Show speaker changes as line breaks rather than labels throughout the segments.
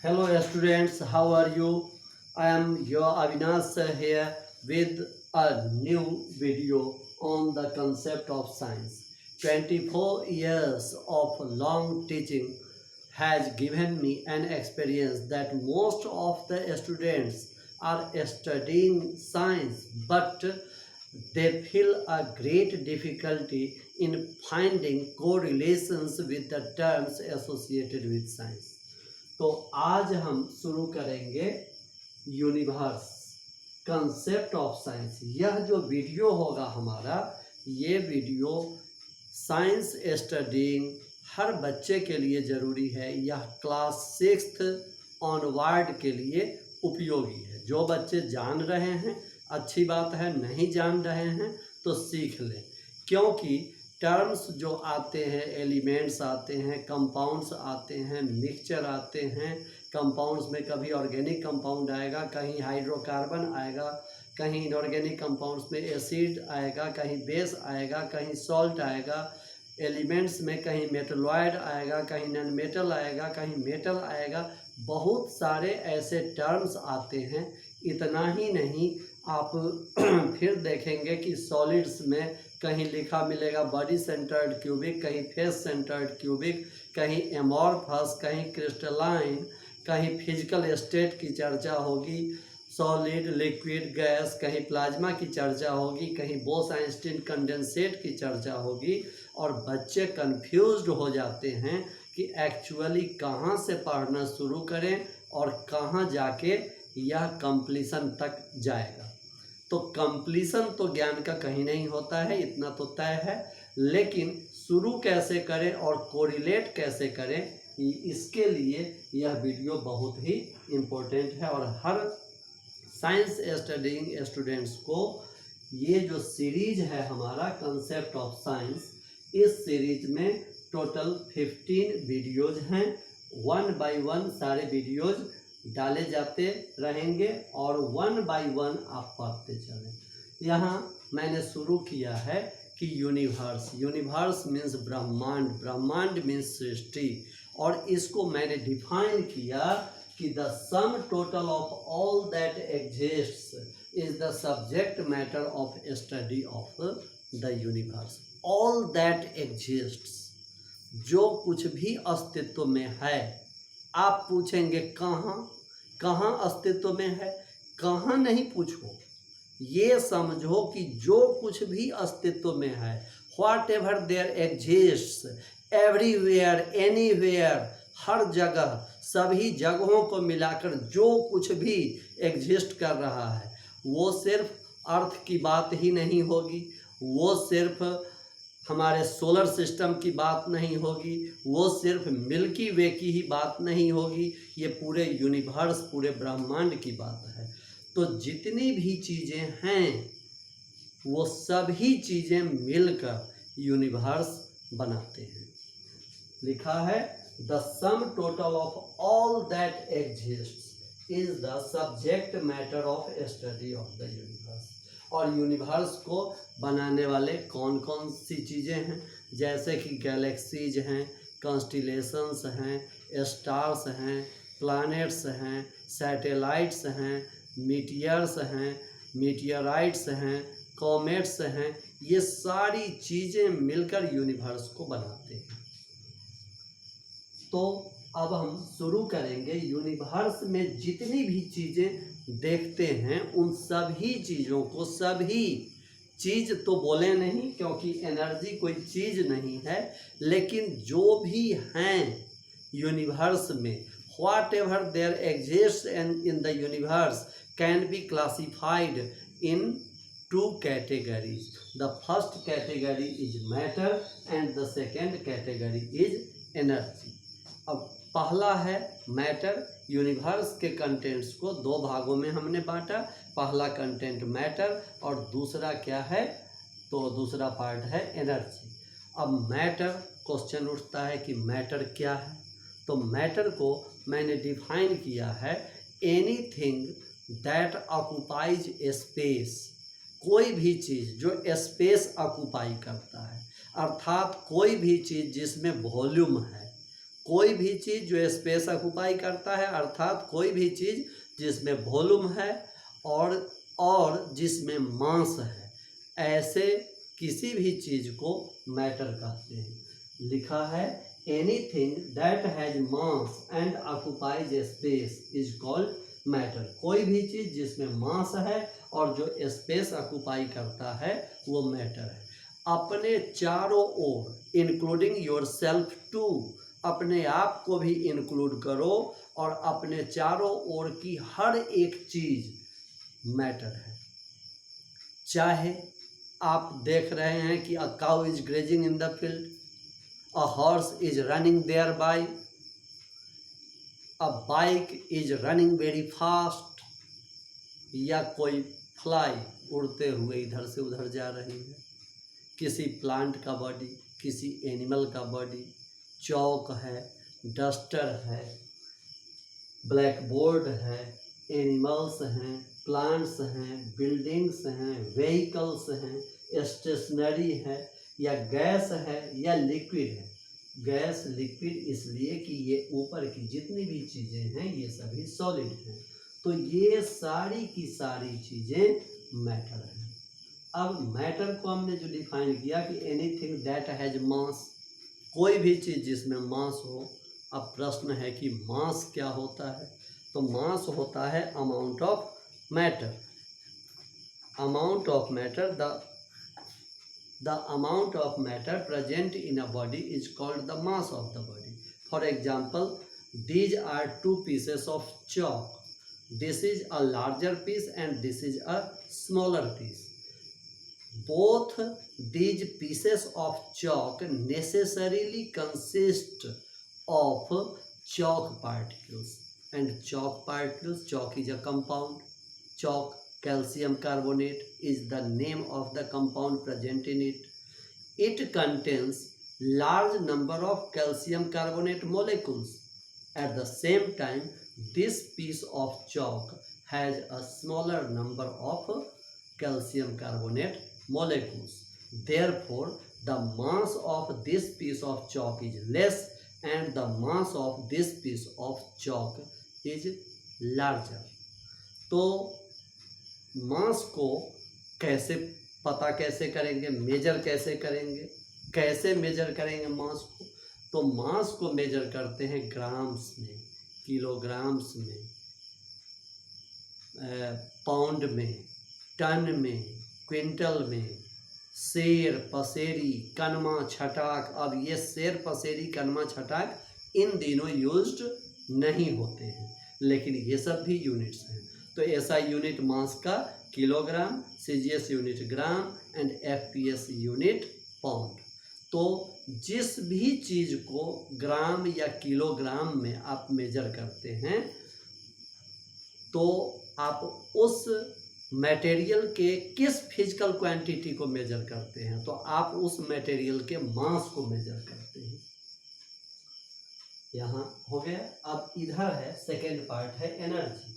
Hello students, how are you? I am your Avinash here with a new video on the concept of science. 24 years of long teaching has given me an experience that most of the students are studying science, but they feel a great difficulty in finding correlations with the terms associated with science. तो आज हम शुरू करेंगे universe concept of science. यह जो video होगा हमारा, ये वीडियो साइंस स्टडीइंग हर बच्चे के लिए ज़रूरी है। यह क्लास 6 ऑनवर्ड के लिए उपयोगी है। जो बच्चे जान रहे हैं अच्छी बात है, नहीं जान रहे हैं तो सीख लें, क्योंकि टर्म्स जो आते हैं, एलिमेंट्स आते हैं, कंपाउंड्स आते हैं, मिक्सचर आते हैं। कंपाउंड्स में कभी ऑर्गेनिक कंपाउंड आएगा, कहीं हाइड्रोकार्बन आएगा, कहीं इनऑर्गेनिक कंपाउंड्स में एसिड आएगा, कहीं बेस आएगा, कहीं सॉल्ट आएगा। एलिमेंट्स में कहीं मेटलॉइड आएगा, कहीं नॉन मेटल आएगा, कहीं मेटल आएगा। बहुत सारे ऐसे टर्म्स आते हैं। इतना ही नहीं, आप फिर देखेंगे कि सॉलिड्स में कहीं लिखा मिलेगा बॉडी सेंटर्ड क्यूबिक, कहीं फेस सेंटर्ड क्यूबिक, कहीं एमॉर्फस, कहीं क्रिस्टलाइन, कहीं फिजिकल स्टेट की चर्चा होगी, सॉलिड, लिक्विड, गैस, कहीं प्लाज्मा की चर्चा होगी, कहीं बोस-आइंस्टीन कंडेंसेट की चर्चा होगी। और बच्चे कंफ्यूज्ड हो जाते हैं कि एक्चुअली कहाँ से पढ़ना शुरू करें और कहाँ जाके यह कंप्लीशन तक जाएगा। तो कंप्लीशन तो ज्ञान का कहीं नहीं होता है, इतना तो तय है, लेकिन शुरू कैसे करें और कोरिलेट कैसे करें, इसके लिए यह वीडियो बहुत ही इम्पोर्टेंट है। और हर साइंस स्टडीइंग स्टूडेंट्स को ये जो सीरीज है हमारा कंसेप्ट ऑफ साइंस, इस सीरीज में टोटल 15 वीडियोज हैं। 1 बाय 1 सारे वीडियोज डाले जाते रहेंगे और 1 बाय 1 आप पढ़ते चलें। यहाँ मैंने शुरू किया है कि यूनिवर्स मीन्स ब्रह्मांड, ब्रह्मांड मीन्स सृष्टि। और इसको मैंने डिफाइन किया कि the sum total of all that exists is the subject matter of study of the universe. All that exists, जो कुछ भी अस्तित्व में है। आप पूछेंगे कहाँ अस्तित्व में है, कहाँ नहीं पूछो, ये समझो कि जो कुछ भी अस्तित्व में है, whatever there exists, everywhere, anywhere, हर जगह, सभी जगहों को मिलाकर जो कुछ भी एग्जिस्ट कर रहा है, वो सिर्फ अर्थ की बात ही नहीं होगी, वो सिर्फ हमारे सोलर सिस्टम की बात नहीं होगी, वो सिर्फ मिल्की वे की ही बात नहीं होगी, ये पूरे यूनिवर्स, पूरे ब्रह्मांड की बात है। तो जितनी भी चीज़ें हैं वो सभी चीज़ें मिलकर यूनिवर्स बनाते हैं। लिखा है the sum total of all that exists is the subject matter of study of the universe. और यूनिवर्स को बनाने वाले कौन कौन सी चीज़ें हैं, जैसे कि गैलेक्सीज हैं, कॉन्स्टिलेशंस हैं, स्टार्स हैं, प्लैनेट्स हैं, सैटेलाइट्स हैं, मीटियर्स हैं, मीटियराइट्स हैं, कॉमेट्स हैं। ये सारी चीज़ें मिलकर यूनिवर्स को बनाते हैं। तो अब हम शुरू करेंगे। यूनिवर्स में जितनी भी चीज़ें देखते हैं उन सभी चीज़ों को, सभी चीज़ तो बोले नहीं क्योंकि एनर्जी कोई चीज़ नहीं है, लेकिन जो भी हैं यूनिवर्स में, whatever there exist in the universe can be classified in 2 categories. The first category is matter and the second category is energy. अब पहला है मैटर। यूनिवर्स के कंटेंट्स को 2 भागों में हमने बांटा। पहला कंटेंट मैटर और दूसरा क्या है, तो दूसरा पार्ट है एनर्जी। अब मैटर, क्वेश्चन उठता है कि मैटर क्या है। तो मैटर को मैंने डिफाइन किया है एनीथिंग दैट ऑक्युपाइज स्पेस, कोई भी चीज़ जो स्पेस ऑक्युपाई करता है, अर्थात कोई भी चीज़ जिसमें वॉल्यूम है। कोई भी चीज़ जो स्पेस ऑक्युपाई करता है, अर्थात कोई भी चीज़ जिसमें वॉल्यूम है और जिसमें मास है, ऐसे किसी भी चीज़ को मैटर कहते हैं। लिखा है anything that has mass and occupies space is called matter. कोई भी चीज़ जिसमें मास है और जो स्पेस ऑक्युपाई करता है वो मैटर है। अपने चारों ओर इंक्लूडिंग योर सेल्फ टू, अपने आप को भी इंक्लूड करो और अपने चारों ओर की हर एक चीज़ मैटर है। चाहे आप देख रहे हैं कि a cow is grazing in the field, a horse is running there by, a bike is running very fast, या कोई फ्लाई उड़ते हुए इधर से उधर जा रही है, किसी प्लांट का बॉडी, किसी एनिमल का बॉडी, चौक है, डस्टर है, ब्लैक बोर्ड है, एनिमल्स हैं, प्लांट्स हैं, बिल्डिंग्स हैं, व्हीकल्स हैं, स्टेशनरी है, या गैस है या लिक्विड है। गैस लिक्विड इसलिए कि ये ऊपर की जितनी भी चीज़ें हैं ये सभी सॉलिड हैं, तो ये सारी की सारी चीज़ें मैटर हैं। अब मैटर को हमने जो डिफाइन किया कि एनीथिंग दैट हैज मास, कोई भी चीज़ जिसमें मास हो। अब प्रश्न है कि मास क्या होता है, तो मास होता है amount of matter. Amount of matter, the amount of matter present in a body is called the mass of the body. For example, these are two pieces of chalk. This is a larger piece and this is a smaller piece. Both these pieces of chalk necessarily consist of chalk particles, and chalk particles, chalk is a compound. Chalk, calcium carbonate is the name of the compound present in it. It contains large number of calcium carbonate molecules. At the same time, this piece of chalk has a smaller number of calcium carbonate molecules. Therefore, the mass of this piece of chalk is less and the mass of this piece of chalk is larger. तो मास को कैसे पता कैसे करेंगे, major कैसे करेंगे, कैसे major करेंगे मास को? तो मास को मेजर करते हैं ग्राम्स में, किलोग्राम्स में, पाउंड में, टन में, क्विंटल में, शेर, पसेरी, कनमा, छटाक। अब ये शेर, पसेरी, कनमा, छटाक इन दिनों यूज्ड नहीं होते हैं, लेकिन ये सब भी यूनिट्स हैं। तो ऐसा यूनिट मास का kilogram, CGS unit gram and FPS unit pound. तो जिस भी चीज़ को ग्राम या किलोग्राम में आप मेजर करते हैं तो आप उस मटेरियल के किस फिजिकल क्वांटिटी को मेजर करते हैं, तो आप उस मटेरियल के मास को मेजर करते हैं। यहाँ हो गया। अब इधर है सेकेंड पार्ट है एनर्जी।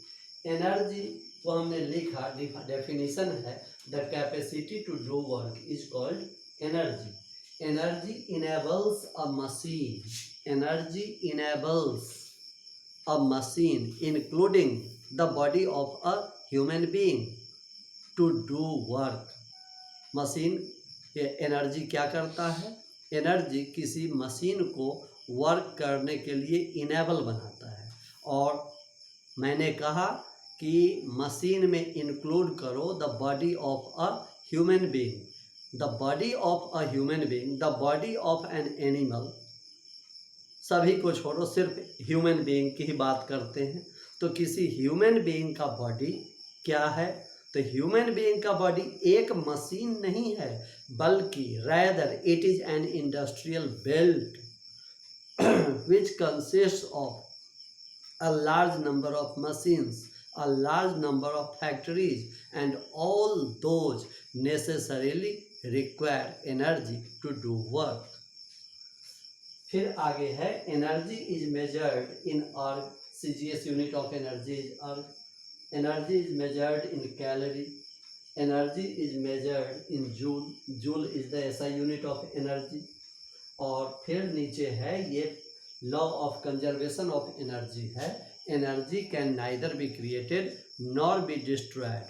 एनर्जी को हमने लिखा, डेफिनेशन है the capacity to do work is called energy. Energy enables a machine, energy enables a machine including the body of a human being to do work. Machine energy क्या करता है? Energy किसी machine को work करने के लिए enable बनाता है। और मैंने कहा कि मशीन में इंक्लूड करो the body of a human being, the body of a human being, the body of an animal, सभी को छोड़ो, सिर्फ ह्यूमन बीइंग की ही बात करते हैं। तो किसी ह्यूमन बीइंग का बॉडी क्या है? तो ह्यूमन बीइंग का बॉडी एक मशीन नहीं है, बल्कि rather it is an industrial belt which consists of a large number of machines, a large number of factories, and all those necessarily require energy to do work. फिर आगे है energy is measured in erg, CGS unit of energy is erg. Energy is measured in calorie, energy is measured in joule, joule is the SI unit of energy. और फिर नीचे है ये law of conservation of energy है, energy can neither be created nor be destroyed,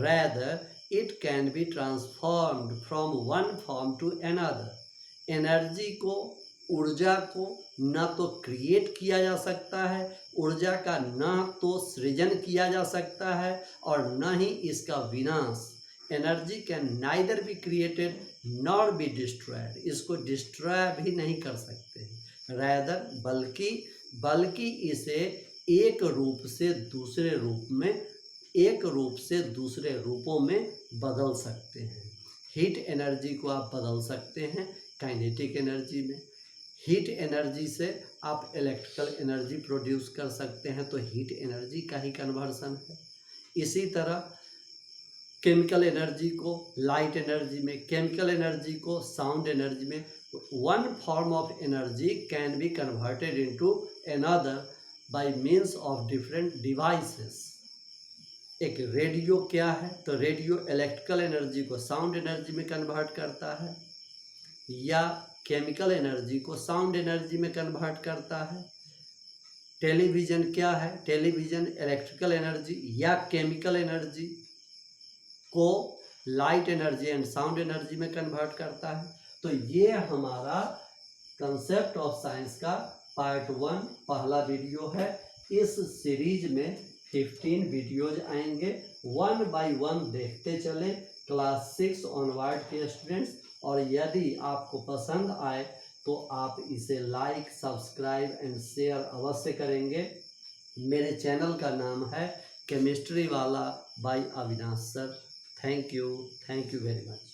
rather it can be transformed from one form to another. Energy को, ऊर्जा को न तो क्रिएट किया जा सकता है, ऊर्जा का न तो सृजन किया जा सकता है और न ही इसका विनाश। Energy can neither be created nor be destroyed, इसको डिस्ट्रॉय भी नहीं कर सकते हैं। रैदर बल्कि इसे एक रूप से दूसरे रूप में, एक रूप से दूसरे रूपों में बदल सकते हैं। हीट एनर्जी को आप बदल सकते हैं काइनेटिक एनर्जी में। हीट एनर्जी से आप इलेक्ट्रिकल एनर्जी प्रोड्यूस कर सकते हैं, तो हीट एनर्जी का ही कन्वर्सन है। इसी तरह केमिकल एनर्जी को लाइट एनर्जी में, केमिकल एनर्जी को साउंड एनर्जी में। One form of energy can be converted into another by means of different devices. एक रेडियो क्या है, तो रेडियो इलेक्ट्रिकल एनर्जी को साउंड एनर्जी में कन्वर्ट करता है, या केमिकल एनर्जी को साउंड एनर्जी में कन्वर्ट करता है। टेलीविज़न क्या है, टेलीविज़न इलेक्ट्रिकल एनर्जी या केमिकल एनर्जी को light energy and sound energy में कन्वर्ट करता है। तो ये हमारा कंसेप्ट ऑफ साइंस का पार्ट 1 पहला वीडियो है। इस सीरीज में 15 वीडियोज आएंगे, 1 बाय 1 देखते चले क्लास 6 ऑनवर्ड के स्टूडेंट्स। और यदि आपको पसंद आए तो आप इसे लाइक, सब्सक्राइब एंड शेयर अवश्य करेंगे। मेरे चैनल का नाम है केमिस्ट्री वाला by Avinash sir. Thank you very much.